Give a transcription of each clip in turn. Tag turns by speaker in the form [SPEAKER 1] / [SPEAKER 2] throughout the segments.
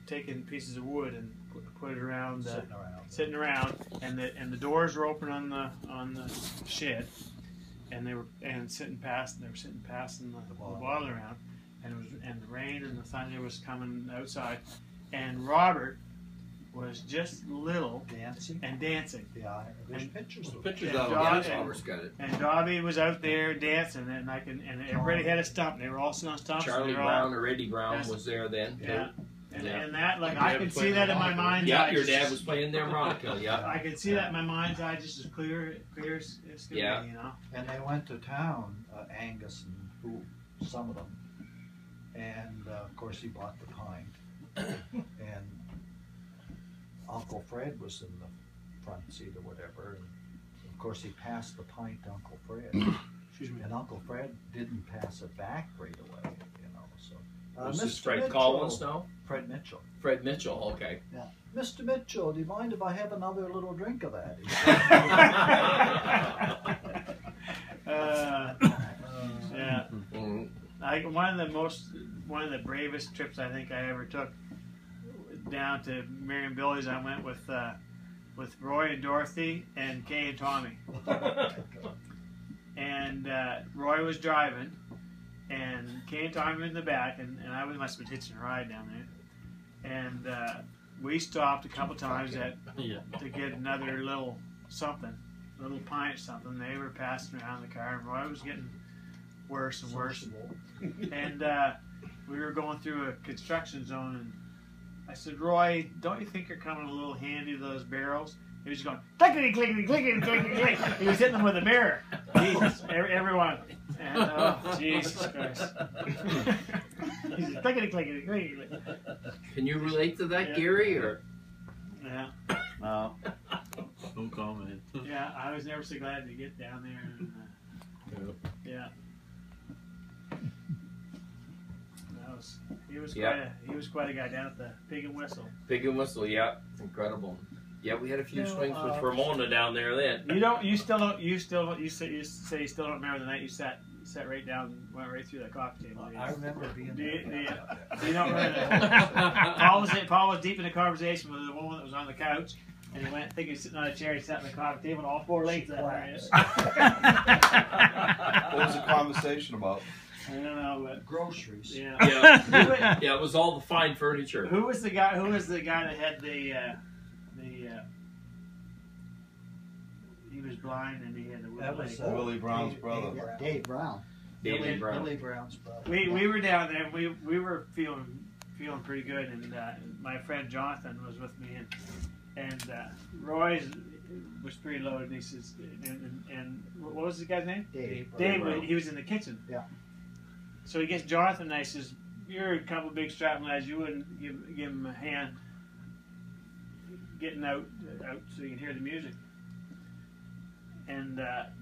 [SPEAKER 1] taking pieces of wood and put it around,
[SPEAKER 2] sitting around,
[SPEAKER 1] and the doors were open on the shed, and they were sitting past the boiler around, and the rain and the thunder was coming outside, and Robert was just little dancing.
[SPEAKER 2] Yeah, there's pictures.
[SPEAKER 3] Pictures
[SPEAKER 1] And
[SPEAKER 3] of
[SPEAKER 1] Dobby-
[SPEAKER 3] him. Robert's got it.
[SPEAKER 1] And Dobby was out there dancing, and everybody had a stump. They were all sitting on stumps.
[SPEAKER 3] Charlie
[SPEAKER 1] and they were
[SPEAKER 3] Brown or Eddie Brown
[SPEAKER 1] Yes.
[SPEAKER 3] was there then.
[SPEAKER 1] Yeah.
[SPEAKER 3] Yeah.
[SPEAKER 1] And that, like,
[SPEAKER 4] Your
[SPEAKER 1] I
[SPEAKER 4] dad
[SPEAKER 1] can
[SPEAKER 4] was
[SPEAKER 1] see
[SPEAKER 4] playing
[SPEAKER 1] that in my
[SPEAKER 4] harmonica.
[SPEAKER 1] mind's
[SPEAKER 3] Yeah,
[SPEAKER 1] eye.
[SPEAKER 3] your dad was playing the harmonica. Yeah.
[SPEAKER 1] I can see that in my mind's eye just as clear as can
[SPEAKER 3] Yeah.
[SPEAKER 1] be, you know.
[SPEAKER 2] And they went to town, Angus and some of them, and of course he bought the pint, and Uncle Fred was in the front seat or whatever, and of course he passed the pint to Uncle Fred,
[SPEAKER 1] Excuse me.
[SPEAKER 2] and Uncle Fred didn't pass it back right away, you know. So
[SPEAKER 3] Was this
[SPEAKER 2] Mr.
[SPEAKER 3] Fred
[SPEAKER 2] Mitchell-
[SPEAKER 3] Collins now?
[SPEAKER 2] Fred Mitchell.
[SPEAKER 3] Fred Mitchell. Okay.
[SPEAKER 2] Yeah, Mr. Mitchell, do you mind if I have another little drink of that?
[SPEAKER 1] Yeah.
[SPEAKER 3] Mhm.
[SPEAKER 1] One of the bravest trips I think I ever took down to Mary and Billy's. I went with Roy and Dorothy and Kay and Tommy. And Roy was driving, and Kay and Tommy were in the back, and I must have been hitching a ride down there. And we stopped a couple times to get another little something, a little pint or something. They were passing around the car, and Roy was getting worse and worse. And we were going through a construction zone, and I said, Roy, don't you think you're coming a little handy to those barrels? He was going, clickety, clickety, clickety, clickety, clickety. He was hitting them with a mirror. Jesus, everyone. And, oh, Jesus Christ. He said, clickety, clickety, clickety, clickety.
[SPEAKER 3] Can you relate to that,
[SPEAKER 1] Yeah.
[SPEAKER 3] Gary? Or
[SPEAKER 1] Yeah,
[SPEAKER 4] No. No comment.
[SPEAKER 1] yeah, I was never so glad to get down there. And, yeah. He was quite a guy down at the Pig and Whistle.
[SPEAKER 3] Pig and Whistle? Yeah, incredible. Yeah, we had a few
[SPEAKER 2] No,
[SPEAKER 3] swings with Ramona down there then.
[SPEAKER 1] You say you still don't remember the night you sat right down and went right through that coffee table.
[SPEAKER 2] I remember being
[SPEAKER 1] Do you
[SPEAKER 2] there.
[SPEAKER 1] don't remember that? Paul was deep in a conversation with the woman that was on the couch, and he went thinking he was sitting on a chair. He sat on the coffee table, and all four legs that way.
[SPEAKER 5] What was the conversation about?
[SPEAKER 1] I don't know, but
[SPEAKER 2] Groceries.
[SPEAKER 1] yeah.
[SPEAKER 3] Yeah, yeah, it was all the fine furniture.
[SPEAKER 1] Who was the guy that had the he was blind and he had the
[SPEAKER 2] That was
[SPEAKER 5] Willie Brown's brother.
[SPEAKER 2] Dave Brown.
[SPEAKER 3] David Brown.
[SPEAKER 2] Billy Brown's brother.
[SPEAKER 1] We were down there. We were feeling pretty good, and my friend Jonathan was with me, and Roy was pretty low, and he says, and what was the guy's name?
[SPEAKER 2] Dave.
[SPEAKER 1] Dave. He was in the kitchen.
[SPEAKER 2] Yeah.
[SPEAKER 1] So he gets Jonathan, and I says, "You're a couple of big strapping lads. You wouldn't give him a hand getting out so you can hear the music." And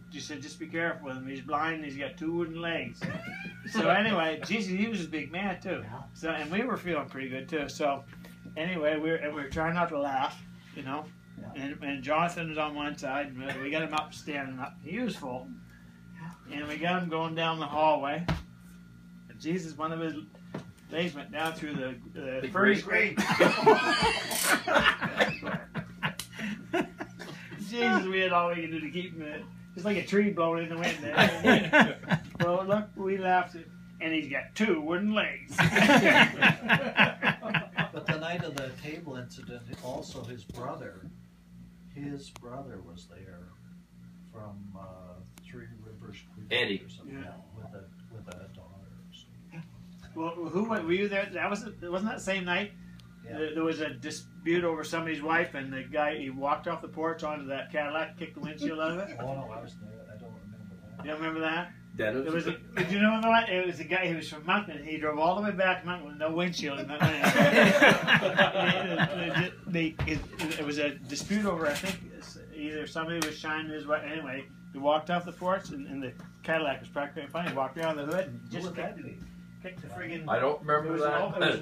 [SPEAKER 1] she said, "Just be careful with him. He's blind and he's got two wooden legs." So anyway, Jesus, he was a big man too.
[SPEAKER 2] Yeah.
[SPEAKER 1] So and we were feeling pretty good too. So anyway, we were trying not to laugh, you know.
[SPEAKER 2] Yeah.
[SPEAKER 1] And Jonathan was on one side, and we got him up standing up. He was full, and we got him going down the hallway. And Jesus, one of his legs went down through the furry screen. Jesus, we had all we could do to keep him. It's like a tree blowing in the wind there. Well, look, we laughed, and he's got two wooden legs.
[SPEAKER 2] But the night of the table incident, also his brother was there from Three Rivers Creek
[SPEAKER 3] Eddie.
[SPEAKER 2] or something,
[SPEAKER 1] Yeah.
[SPEAKER 2] with a daughter. So.
[SPEAKER 1] Well, who were you there? Wasn't that the same night?
[SPEAKER 2] Yeah.
[SPEAKER 1] There was a dispute over somebody's wife, and the guy, he walked off the porch onto that Cadillac, kicked the windshield out of it.
[SPEAKER 2] Oh no, I was there. I don't remember that.
[SPEAKER 1] You don't remember that?
[SPEAKER 3] Dennis.
[SPEAKER 1] Did you know what? It was a guy. He was from Moncton. He drove all the way back to Moncton with no windshield. It was a dispute over, I think, either somebody was shining his way. Anyway, he walked off the porch, and the Cadillac was practically fine. He walked around the hood and just kicked the friggin'.
[SPEAKER 3] I don't remember that.